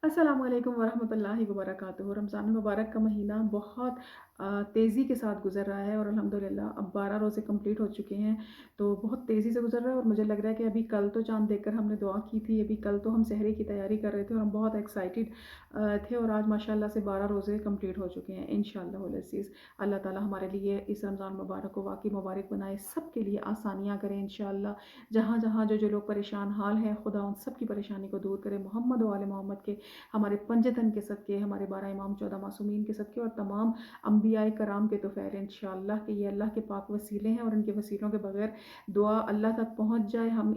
अस्सलाम वालेकुम वरहमतुल्लाहि वबरकातुहू। रमज़ान मुबारक का महीना बहुत तेज़ी के साथ गुज़र रहा है और अल्हम्दुलिल्लाह अब 12 रोज़े कंप्लीट हो चुके हैं। तो बहुत तेज़ी से गुज़र रहा है और मुझे लग रहा है कि अभी कल तो चाँद देखकर हमने दुआ की थी, अभी कल तो हम सहरी की तैयारी कर रहे थे और हम बहुत एक्साइटेड थे और आज माशाल्लाह से 12 रोज़े कंप्लीट हो चुके हैं इंशाअल्लाहुल अज़ीज़। अल्लाह ताला हमारे लिए इस रमज़ान मुबारक को वाक़ई मुबारक बनाए, सब के लिए आसानियाँ करें इंशाअल्लाह। जहाँ-जहाँ जो लोग परेशान हाल हैं, खुदा उन सब की परेशानी को दूर करे। मोहम्मद व आले मोहम्मद के हमारे पंजतन के सदक़े, हमारे 12 इमाम 14 मासूमीन के सदक़े और तमाम अंबियाए कराम के तोफ़ैल इंशाअल्लाह कि ये अल्लाह के पाक वसीले हैं और इनके वसीलों के बगैर दुआ अल्लाह तक पहुँच जाए। हम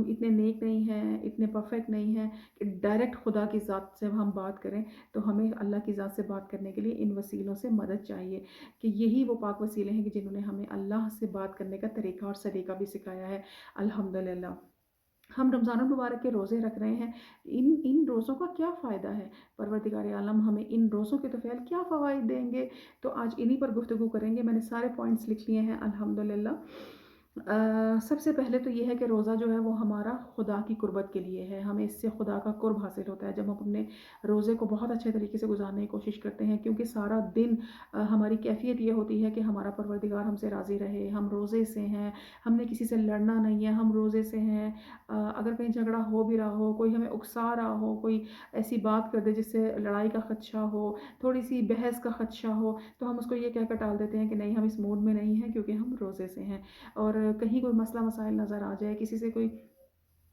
इतने नेक नहीं हैं, इतने परफेक्ट नहीं हैं कि डायरेक्ट खुदा की ज़ात से हम बात करें। तो हमें अल्लाह की ज़ात से बात करने के लिए इन वसीलों से मदद चाहिए कि यही वो पाक वसीले हैं कि जिन्होंने हमें अल्लाह से बात करने का तरीका और सलीका भी सिखाया है। अल्हम्दुलिल्लाह। हम रमज़ानुल मुबारक के रोज़े रख रहे हैं। इन इन रोज़ों का क्या फ़ायदा है? परवरदिगार आलम हमें इन रोज़ों के तोफ़ैल क्या फ़वाइद देंगे? तो आज इन्हीं पर गुफ्तगू करेंगे। मैंने सारे पॉइंट्स लिख लिए हैं अल्हम्दुलिल्लाह। सबसे पहले तो ये है कि रोज़ा जो है वो हमारा खुदा की कुर्बत के लिए है। हमें इससे खुदा का कुर्ब हासिल होता है जब हम अपने रोज़े को बहुत अच्छे तरीके से गुज़ारने की कोशिश करते हैं, क्योंकि सारा दिन हमारी कैफ़ियत ये होती है कि हमारा परवरदिगार हमसे राज़ी रहे। हम रोज़े से हैं, हमने किसी से लड़ना नहीं है, हम रोज़े से हैं। अगर कहीं झगड़ा हो भी रहा हो, कोई हमें उकसा रहा हो, कोई ऐसी बात कर दे जिससे लड़ाई का ख़दशा हो, थोड़ी-सी बहस का ख़दशा हो, तो हम उसको ये कहकर टाल देते हैं कि नहीं, हम इस मूड में नहीं हैं क्योंकि हम रोज़े से हैं। और कहीं कोई मसला मसाइल नज़र आ जाए, किसी से कोई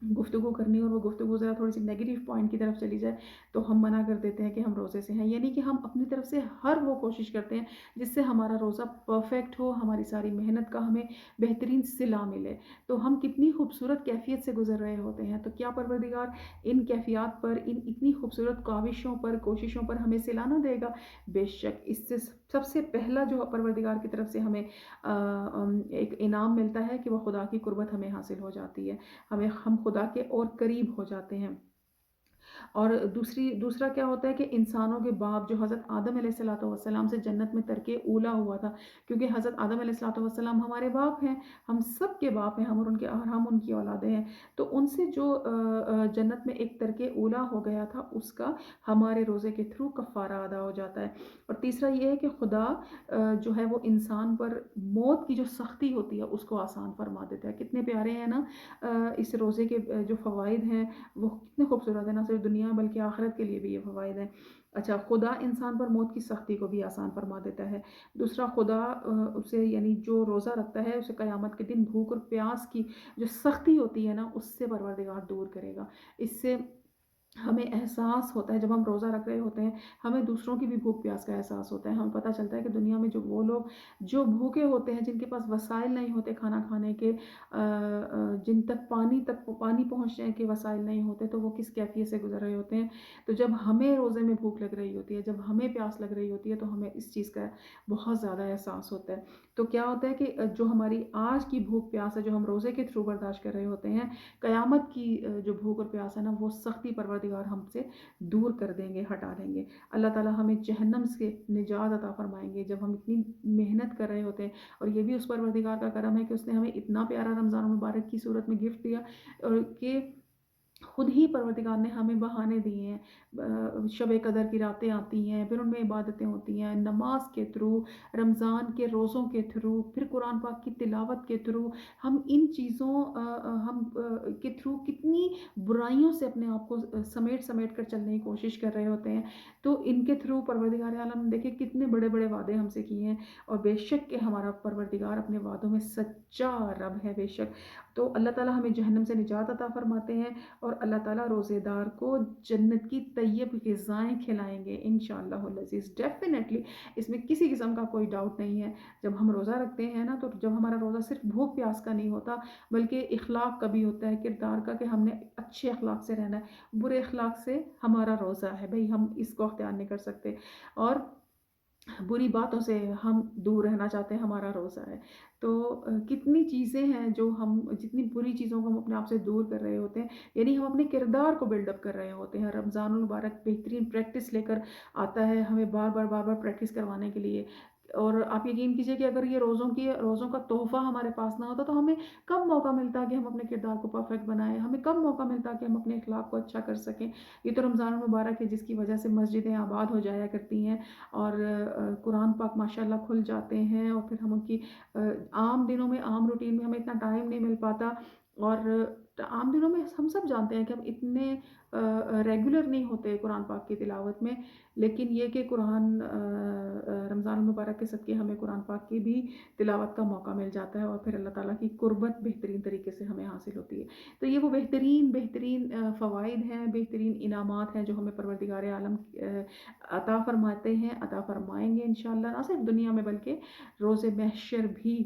गुफ्तगू करनी और वो गुफ्तगू ज़रा थोड़ी-सी नेगेटिव पॉइंट की तरफ चली जाए, तो हम मना कर देते हैं कि हम रोज़े से हैं। यानी कि हम अपनी तरफ से हर वो कोशिश करते हैं जिससे हमारा रोज़ा परफ़ेक्ट हो, हमारी सारी मेहनत का हमें बेहतरीन सिला मिले। तो हम कितनी खूबसूरत कैफ़ियत से गुज़र रहे होते हैं, तो क्या परवरदिगार इन कैफ़ियत पर, इन इतनी खूबसूरत काविशों पर, कोशिशों पर हमें सिला ना देगा? बेशक। इससे सबसे पहला जो परवरदिगार की तरफ से हमें एक इनाम मिलता है कि वो खुदा की कुर्बत हमें हासिल हो जाती है। हम खुदा के और करीब हो जाते हैं। और दूसरा क्या होता है कि इंसानों के बाप जो हज़रत आदम अलैहिस्सलाम से जन्नत में तरके ऊला हुआ था, क्योंकि हज़रत आदम अलैहिस्सलाम हमारे बाप हैं, हम सब के बाप हैं, हम उनकी औलादें हैं। तो उनसे जो जन्नत में एक तरके ऊला हो गया था, उसका हमारे रोज़े के थ्रू कफ़ारा अदा हो जाता है। और तीसरा ये है कि खुदा जो है वो इंसान पर मौत की जो सख्ती होती है उसको आसान फरमा देता है। कितने प्यारे हैं ना इस रोज़े के जो फ़वाइद हैं वो कितने खूबसूरत है, ना सिर्फ दुनिया बल्कि आखिरत के लिए भी ये फ़वाइद हैं। अच्छा, खुदा इंसान पर मौत की सख्ती को भी आसान फरमा देता है। दूसरा, खुदा उसे यानी जो रोज़ा रखता है उसे क़यामत के दिन भूख और प्यास की जो सख्ती होती है ना, उससे परवरदिगार दूर करेगा। इससे हमें एहसास होता है, जब हम रोज़ा रख रहे होते हैं, हमें दूसरों की भी भूख प्यास का एहसास होता है। हमें पता चलता है कि दुनिया में जो वो लोग जो भूखे होते हैं, जिनके पास वसाइल नहीं होते खाना खाने के, जिन तक पानी पहुँचने के वसाइल नहीं होते, तो वो किस कैफ़ियत से गुज़र रहे होते हैं। तो जब हमें रोज़े में भूख लग रही होती है, जब हमें प्यास लग रही होती है, तो हमें इस चीज़ का बहुत ज़्यादा एहसास होता है। तो क्या होता है कि जो हमारी आज की भूख प्यास है, जो हम रोज़े के थ्रू बर्दाश्त कर रहे होते हैं, क़यामत की जो भूख और प्यास है ना, वो सख्ती परवरदिगार हमसे दूर कर देंगे, हटा देंगे। अल्लाह ताला हमें जहन्नम से निजात अता फ़रमाएँगे जब हम इतनी मेहनत कर रहे होते हैं। और ये भी उस परवरदिगार का करम है कि उसने हमें इतना प्यारा रमज़ान मुबारक की सूरत में गिफ्ट दिया और कि खुद ही परवरदिगार ने हमें बहाने दिए हैं। शब कदर की रातें आती हैं, फिर उनमें इबादतें होती हैं, नमाज के थ्रू, रमज़ान के रोज़ों के थ्रू, फिर कुरान पाक की तिलावत के थ्रू, हम इन चीज़ों के थ्रू कितनी बुराइयों से अपने आप को समेट समेट कर चलने की कोशिश कर रहे होते हैं। तो इनके थ्रू परवरदिगार आलम ने देखिए कितने बड़े बड़े वादे हमसे किए हैं। और बेशक के हमारा परवरदिगार अपने वादों में सच्चा रब है, बेशक। तो अल्लाह ताला हमें जहन्नम से निजात अता फ़रमाते हैं और अल्लाह ताला रोज़ेदार को जन्नत की तैयब ग़िज़ाएँ खिलाएँगे इंशाअल्लाहुल अज़ीज़। डेफ़िनेटली इसमें किसी किस्म का कोई डाउट नहीं है। जब हम रोज़ा रखते हैं ना, तो जब हमारा रोज़ा सिर्फ़ भूख प्यास का नहीं होता, बल्कि इख़लाक़ का भी होता है, किरदार का, कि हमने अच्छे अख़लाक़ से रहना है। बुरे अख़लाक़ से हमारा रोज़ा है भई, हम इसको अख्तियार नहीं कर सकते। और बुरी बातों से हम दूर रहना चाहते हैं, हमारा रोज़ा है। तो कितनी चीज़ें हैं जो हम, जितनी बुरी चीज़ों को हम अपने आप से दूर कर रहे होते हैं, यानी हम अपने किरदार को बिल्डअप कर रहे होते हैं। रमज़ानुल मुबारक बेहतरीन प्रैक्टिस लेकर आता है हमें बार-बार प्रैक्टिस करवाने के लिए। اور آپ یقین کیجئے کہ اگر یہ روزوں کا تحفہ ہمارے پاس نہ ہوتا تو ہمیں کب موقع ملتا کہ ہم اپنے کردار کو پرفیکٹ بنائیں، ہمیں کب موقع ملتا کہ ہم اپنے اخلاق کو اچھا کر سکیں۔ یہ تو رمضان المبارک ہے جس کی وجہ سے مسجدیں آباد ہو جایا کرتی ہیں اور قرآن پاک ماشاءاللہ کھل جاتے ہیں، اور پھر ہم ان کی عام دنوں میں عام روٹین میں ہمیں اتنا ٹائم نہیں مل پاتا، اور عام دنوں میں ہم سب جانتے ہیں کہ ہم اتنے ریگولر نہیں ہوتے قرآن پاک کی تلاوت میں، لیکن یہ کہ رمضان المبارک کے صدقے ہمیں قرآن پاک کی بھی تلاوت کا موقع مل جاتا ہے، اور پھر اللہ تعالیٰ کی قربت بہترین طریقے سے ہمیں حاصل ہوتی ہے۔ تو یہ وہ بہترین فوائد ہیں، بہترین انعامات ہیں جو ہمیں پروردگار عالم عطا فرماتے ہیں، عطا فرمائیں گے انشاءاللہ، نہ صرف دنیا میں بلکہ روز محشر بھی،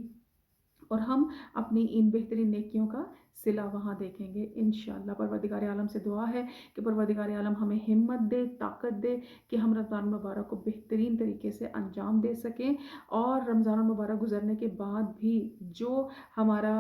اور ہم اپنی ان بہترین نیکیوں کا صلہ وہاں دیکھیں گے انشاءاللہ۔ پروردگار عالم سے دعا ہے کہ پروردگار عالم ہمیں ہمت دے، طاقت دے کہ ہم رمضان المبارک کو بہترین طریقے سے انجام دے سکیں، اور رمضان المبارک گزرنے کے بعد بھی جو ہمارا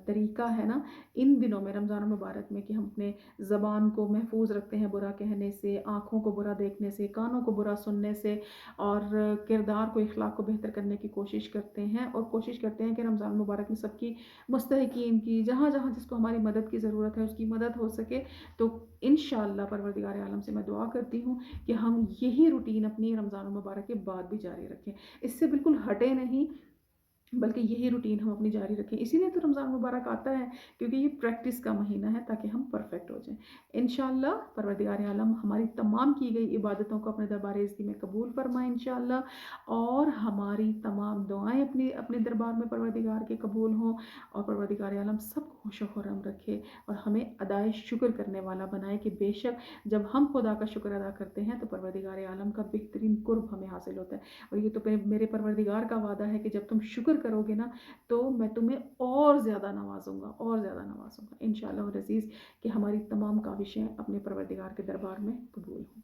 طریقہ ہے نا ان دنوں میں رمضان المبارک میں، کہ ہم اپنے زبان کو محفوظ رکھتے ہیں برا کہنے سے، آنکھوں کو برا دیکھنے سے، کانوں کو برا سننے سے، اور کردار کو، اخلاق کو بہتر کرنے کی کوشش کرتے ہیں، اور کوشش کرتے ہیں کہ رمضان مبارک میں سب کی مستحقین کی، جہاں جہاں جس کو ہماری مدد کی ضرورت ہے اس کی مدد ہو سکے۔ تو انشاءاللہ پروردگار عالم سے میں دعا کرتی ہوں کہ ہم یہی روٹین اپنی رمضان المبارک کے بعد بھی جاری رکھیں، اس سے بالکل ہٹے نہیں، بلکہ یہی روٹین ہم اپنی جاری رکھیں۔ اسی لیے تو رمضان مبارک آتا ہے، کیونکہ یہ پریکٹس کا مہینہ ہے تاکہ ہم پرفیکٹ ہو جائیں انشاءاللہ۔ پروردگار عالم ہماری تمام کی گئی عبادتوں کو اپنے دربار عزتی میں قبول فرمائے انشاءاللہ، اور ہماری تمام دعائیں اپنے دربار میں پروردگار کے قبول ہوں، اور پروردگار عالم سب کو خوش و خرم رکھے، اور ہمیں ادائے شکر کرنے والا بنائے، کہ بے شک جب ہم خدا کا شکر ادا کرتے ہیں تو پروردگار عالم کا بہترین قرب ہمیں حاصل ہوتا ہے۔ اور یہ تو میرے پروردگار کا وعدہ ہے کہ جب تم شکر کرو گے نا تو میں تمہیں اور زیادہ نوازوں گا، اور زیادہ نوازوں گا انشاءاللہ العزیز، کہ ہماری تمام کاوشیں اپنے پروردگار کے دربار میں قبول ہوں۔